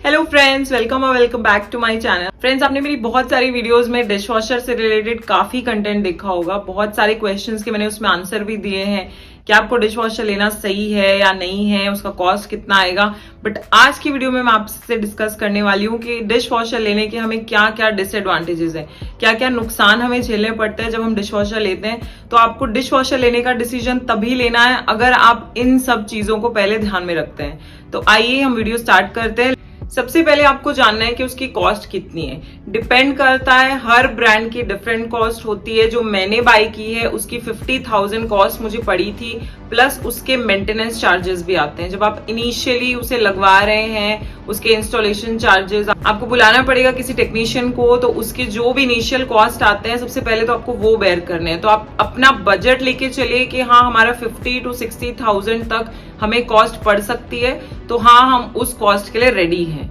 Hello friends, welcome और welcome back to my channel. Friends, आपने मेरी बहुत सारी वीडियोस में डिश वॉशर से रिलेटेड काफी कंटेंट देखा होगा। बहुत सारे क्वेश्चंस के मैंने उसमें आंसर भी दिए हैं कि आपको डिश वॉशर लेना सही है या नहीं है, उसका कॉस्ट कितना आएगा। बट आज की वीडियो में मैं आपसे डिस्कस करने वाली हूँ कि डिश वॉशर लेने के हमें क्या क्या डिसएडवांटेजेस हैं, क्या क्या नुकसान हमें झेलने पड़ते हैं जब हम डिश वॉशर लेते हैं। तो आपको डिश वॉशर लेने का डिसीजन तभी लेना है अगर आप इन सब चीजों को पहले ध्यान में रखते हैं। तो आइए हम वीडियो स्टार्ट करते हैं। सबसे पहले आपको जानना है कि उसकी कॉस्ट कितनी है। डिपेंड करता है, हर ब्रांड की डिफरेंट कॉस्ट होती है। जो मैंने बाय की है उसकी 50,000 कॉस्ट मुझे पड़ी थी, प्लस उसके मेंटेनेंस चार्जेस भी आते हैं। जब आप इनिशियली उसे लगवा रहे हैं, उसके इंस्टॉलेशन चार्जेस, आपको बुलाना पड़ेगा किसी टेक्नीशियन को, तो उसके जो भी इनिशियल कॉस्ट आते हैं सबसे पहले तो आपको वो बेयर करने हैं। तो आप अपना बजट लेके चलिए कि हाँ, हमारा 50 to 60,000 तक हमें कॉस्ट पड़ सकती है, तो हाँ, हम उस कॉस्ट के लिए रेडी हैं।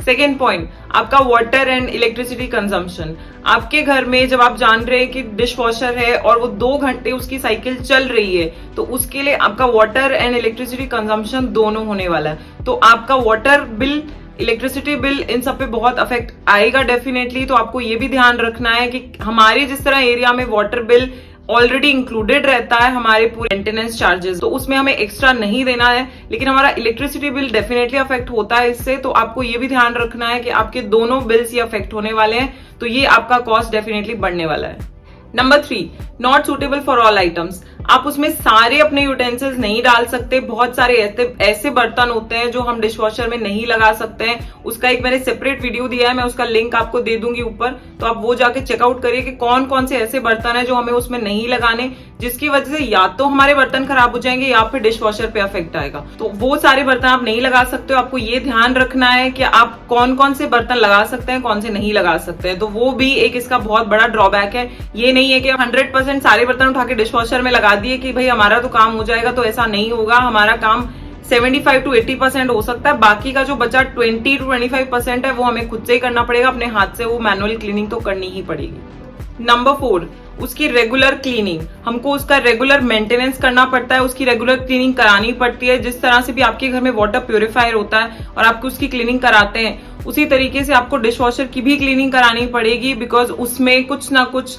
सेकेंड पॉइंट, आपका वाटर एंड इलेक्ट्रिसिटी कंजम्पशन। आपके घर में जब आप जान रहे हैं कि डिश वॉशर है और वो 2 घंटे उसकी साइकिल चल रही है, तो उसके लिए आपका वाटर एंड इलेक्ट्रिसिटी कंजम्पशन दोनों होने वाला है। तो आपका वाटर बिल, इलेक्ट्रिसिटी बिल, इन सब पे बहुत अफेक्ट आएगा डेफिनेटली। तो आपको ये भी ध्यान रखना है कि हमारे जिस तरह एरिया में वाटर बिल ऑलरेडी इंक्लूडेड रहता है हमारे पूरे मेंटेनेंस चार्जेस, तो उसमें हमें एक्स्ट्रा नहीं देना है, लेकिन हमारा इलेक्ट्रिसिटी बिल डेफिनेटली अफेक्ट होता है इससे। तो आपको ये भी ध्यान रखना है कि आपके दोनों बिल्स ये अफेक्ट होने वाले हैं, तो ये आपका कॉस्ट डेफिनेटली बढ़ने वाला है। Number 3, not suitable for all items. आप उसमें सारे अपने यूटेंसिल्स नहीं डाल सकते। बहुत सारे ऐसे बर्तन होते हैं जो हम डिश वॉशर में नहीं लगा सकते हैं। उसका एक मैंने सेपरेट वीडियो दिया है, मैं उसका लिंक आपको दे दूंगी ऊपर, तो आप वो जाके चेकआउट करिए कि कौन कौन से ऐसे बर्तन है जो हमें उसमें नहीं लगाने, जिसकी वजह से या तो हमारे बर्तन खराब हो जाएंगे या फिर डिश वॉशर पे अफेक्ट आएगा। तो वो सारे बर्तन आप नहीं लगा सकते हो। आपको ये ध्यान रखना है कि आप कौन कौन से बर्तन लगा सकते हैं, कौन से नहीं लगा सकते हैं। तो वो भी एक इसका बहुत बड़ा ड्रॉबैक है। ये नहीं है कि 100% सारे बर्तन उठा के डिश वॉशर में लगा दिए कि भाई हमारा तो काम हो जाएगा, तो ऐसा नहीं होगा। हमारा काम 75 to 80% हो सकता है, बाकी का जो बचा 20 to 25% है वो हमें खुद से ही करना पड़ेगा अपने हाथ से। वो मैनुअल क्लीनिंग तो करनी ही पड़ेगी। नंबर 4, उसकी रेगुलर क्लीनिंग। हमको उसका रेगुलर मेंटेनेंस करना पड़ता है, उसकी रेगुलर क्लीनिंग करानी पड़ती है। जिस तरह से भी आपके घर में वाटर प्यूरिफायर होता है और आपको उसकी क्लीनिंग कराते हैं, उसी तरीके से आपको डिश वॉशर की भी क्लीनिंग करानी पड़ेगी, बिकॉज उसमें कुछ ना कुछ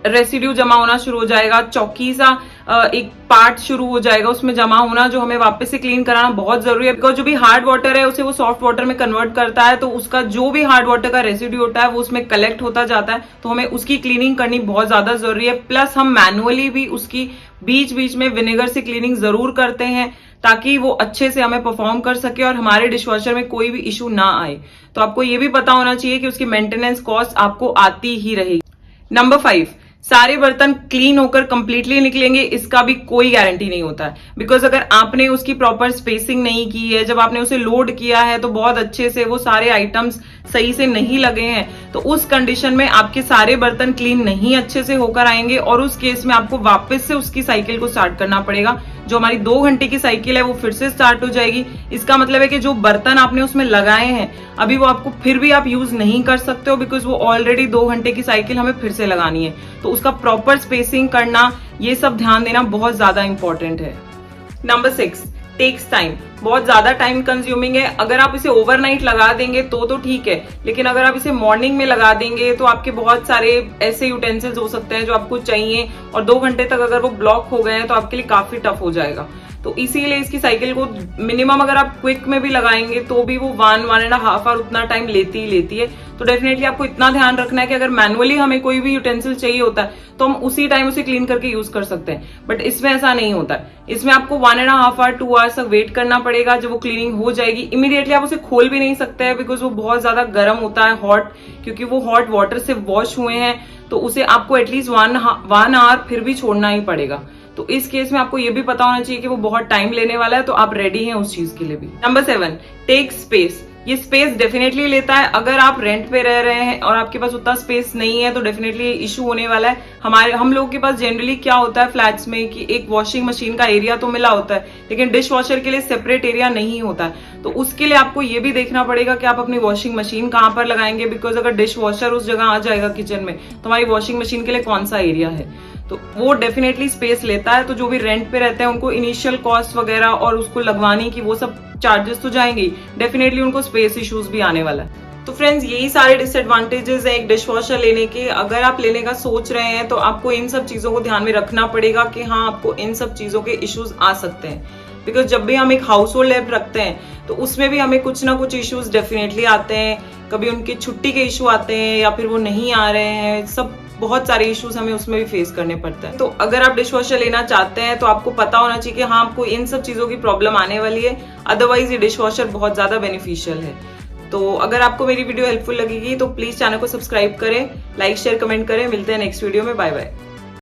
रेसिड्यू जमा होना शुरू हो जाएगा। चौकी सा एक पार्ट शुरू हो जाएगा उसमें जमा होना, जो हमें वापस से क्लीन कराना बहुत जरूरी है। बिकॉज जो भी हार्ड वाटर है उसे वो सॉफ्ट वाटर में कन्वर्ट करता है, तो उसका जो भी हार्ड वाटर का रेसिड्यू होता है वो उसमें कलेक्ट होता जाता है। तो हमें उसकी क्लीनिंग करनी बहुत ज्यादा जरूरी है। प्लस हम मैनुअली भी उसकी बीच बीच में विनेगर से क्लीनिंग जरूर करते हैं, ताकि वो अच्छे से हमें परफॉर्म कर सके और हमारे डिश वॉशर में कोई भी इशू ना आए। तो आपको ये भी पता होना चाहिए कि उसकी मेंटेनेंस कॉस्ट आपको आती ही रहेगी। नंबर 5, सारे बर्तन क्लीन होकर कंप्लीटली निकलेंगे, इसका भी कोई गारंटी नहीं होता है। बिकॉज अगर आपने उसकी प्रॉपर स्पेसिंग नहीं की है, जब आपने उसे लोड किया है तो बहुत अच्छे से वो सारे आइटम्स सही से नहीं लगे हैं, तो उस कंडीशन में आपके सारे बर्तन क्लीन नहीं अच्छे से होकर आएंगे और उस केस में आपको वापस से उसकी साइकिल को स्टार्ट करना पड़ेगा। जो हमारी 2 घंटे की साइकिल है वो फिर से स्टार्ट हो जाएगी। इसका मतलब है कि जो बर्तन आपने उसमें लगाए हैं अभी वो आपको फिर भी आप यूज नहीं कर सकते हो, बिकॉज वो ऑलरेडी 2 घंटे की साइकिल हमें फिर से लगानी है। तो उसका प्रॉपर स्पेसिंग करना, ये सब ध्यान देना बहुत ज्यादा इंपॉर्टेंट है। Number 6, takes time. बहुत ज्यादा टाइम कंज्यूमिंग है। अगर आप इसे ओवरनाइट लगा देंगे तो ठीक है, लेकिन अगर आप इसे मॉर्निंग में लगा देंगे तो आपके बहुत सारे ऐसे यूटेंसिल्स हो सकते हैं जो आपको चाहिए, और 2 घंटे तक अगर वो ब्लॉक हो गए हैं तो आपके लिए काफी टफ हो जाएगा। तो इसीलिए इसकी साइकिल को मिनिमम अगर आप क्विक में भी लगाएंगे तो भी वो 1.5 आवर उतना टाइम लेती ही लेती है। तो डेफिनेटली आपको इतना ध्यान रखना है कि अगर मैनुअली हमें कोई भी यूटेंसिल चाहिए होता है तो हम उसी टाइम उसे क्लीन करके यूज कर सकते हैं, बट इसमें ऐसा नहीं होता है। इसमें आपको 1.5 आवर 2 आवर्स तक वेट करना पड़ेगा। जब वो क्लीनिंग हो जाएगी इमीडिएटली आप उसे खोल भी नहीं सकते हैं, बिकॉज वो बहुत ज्यादा गर्म होता है, हॉट, क्योंकि वो हॉट वाटर से वॉश हुए हैं। तो उसे आपको एटलीस्ट 1 आवर फिर भी छोड़ना ही पड़ेगा। तो इस केस में आपको ये भी पता होना चाहिए कि वो बहुत टाइम लेने वाला है, तो आप रेडी हैं उस चीज के लिए भी। Number 7, tech space. ये स्पेस डेफिनेटली लेता है। अगर आप रेंट पे रह रहे हैं और आपके पास उतना स्पेस नहीं है तो डेफिनेटली इशू होने वाला है। हम लोगों के पास जनरली क्या होता है फ्लैट्स में कि एक वॉशिंग मशीन का एरिया तो मिला होता है, लेकिन डिश वॉशर के लिए सेपरेट एरिया नहीं होता है। तो उसके लिए आपको ये भी देखना पड़ेगा कि आप अपनी वॉशिंग मशीन कहाँ पर लगाएंगे, बिकॉज अगर डिश वॉशर उस जगह आ जाएगा किचन में तो हमारी वॉशिंग मशीन के लिए कौन सा एरिया है। तो वो डेफिनेटली स्पेस लेता है। तो जो भी रेंट पे रहते हैं उनको इनिशियल कॉस्ट वगैरह और उसको लगवाने की वो सब चार्जेस तो जाएंगे, डेफिनेटली उनको स्पेस इश्यूज भी आने वाला है। तो फ्रेंड्स यही सारे डिसएडवांटेजेस हैं एक डिश वॉशर लेने के। अगर आप लेने का सोच रहे हैं तो आपको इन सब चीजों को ध्यान में रखना पड़ेगा कि हाँ आपको इन सब चीजों के इश्यूज आ सकते हैं, बिकॉज जब भी हम एक हाउस होल्ड ऐप रखते हैं तो उसमें भी हमें कुछ ना कुछ इश्यूज डेफिनेटली आते हैं। कभी उनकी छुट्टी के इशू आते हैं या फिर वो नहीं आ रहे हैं, सब बहुत सारे इश्यूज हमें उसमें भी फेस करने पड़ते हैं। तो अगर आप डिश वॉशर लेना चाहते हैं तो आपको पता होना चाहिए कि हाँ आपको इन सब चीजों की प्रॉब्लम आने वाली है, अदरवाइज ये डिश वॉशर बहुत ज्यादा बेनिफिशियल है। तो अगर आपको मेरी वीडियो हेल्पफुल लगेगी तो प्लीज चैनल को सब्सक्राइब करें, लाइक शेयर कमेंट करें। मिलते हैं नेक्स्ट वीडियो में, बाय बाय।